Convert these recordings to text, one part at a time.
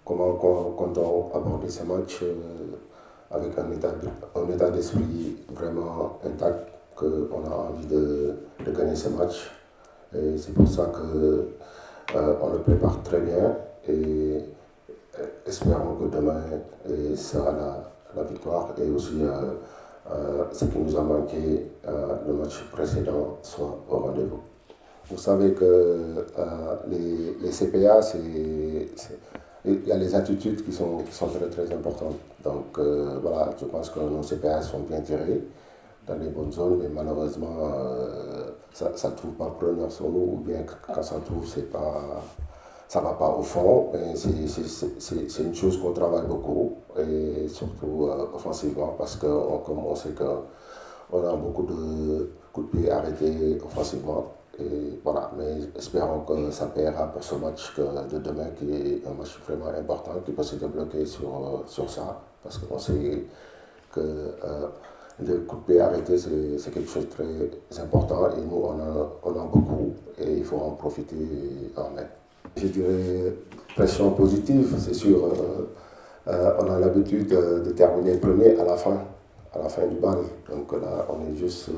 comment comptons aborder ce match avec un état d'esprit vraiment intact, qu'on a envie de gagner ce match. Et c'est pour ça que on le prépare très bien et espérons que demain sera la victoire et aussi ce qui nous a manqué le match précédent soit au rendez-vous. Vous savez que les CPA, il y a les attitudes qui sont très très importantes. Donc voilà, je pense que nos CPA sont bien tirés dans les bonnes zones, mais malheureusement, ça ne trouve pas preneur sur nous, ou bien quand ça trouve, ça ne va pas au fond. C'est une chose qu'on travaille beaucoup, et surtout offensivement, parce que comme on sait qu'on a beaucoup de coups de pied arrêtés offensivement. Et voilà, mais espérons que ça paiera pour ce match de demain, qui est un match vraiment important, qui peut se débloquer sur ça, parce qu'on sait que le coup de pied arrêté, c'est quelque chose de très important, et nous, on a beaucoup, et il faut en profiter en mai. Je dirais pression positive, c'est sûr. On a l'habitude de terminer premier à la fin du bal. Donc là, on est juste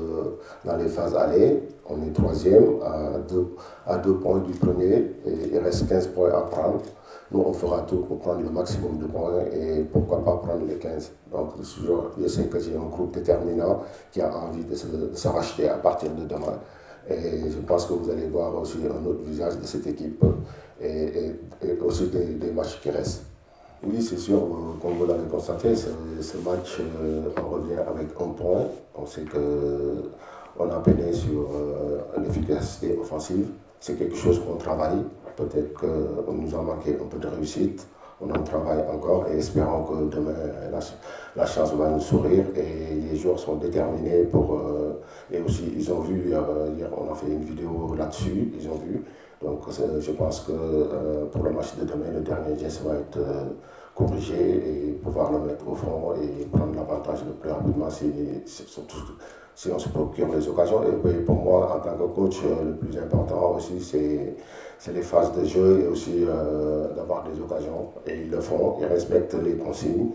dans les phases aller. On est troisième à deux points du premier, et il reste 15 points à prendre. Nous, on fera tout pour prendre le maximum de points et pourquoi pas prendre les 15. Donc, je sais que j'ai un groupe déterminant qui a envie de se racheter à partir de demain. Et je pense que vous allez voir aussi un autre visage de cette équipe et aussi des matchs qui restent. Oui, c'est sûr, comme vous l'avez constaté, ce match, on revient avec un point. On sait qu'on a peiné sur l'efficacité offensive. C'est quelque chose qu'on travaille. Peut-être qu'on nous a manqué un peu de réussite. On en travaille encore et espérons que demain, la chance va nous sourire, et les joueurs sont déterminés et aussi, ils ont vu, hier, on a fait une vidéo là-dessus, ils ont vu. Donc, je pense que pour le match de demain, le dernier geste va être corrigé et pouvoir le mettre au fond et prendre l'avantage le plus rapidement, surtout si on se procure les occasions. Et puis, pour moi, en tant que coach, le plus important aussi, c'est les phases de jeu et aussi d'avoir des occasions. Et ils le font, ils respectent les consignes.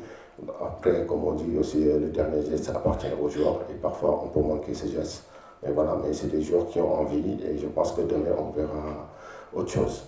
Après, comme on dit aussi, le dernier geste appartient aux joueurs, et parfois on peut manquer ce geste. Mais voilà, mais c'est des joueurs qui ont envie, et je pense que demain on verra autre chose.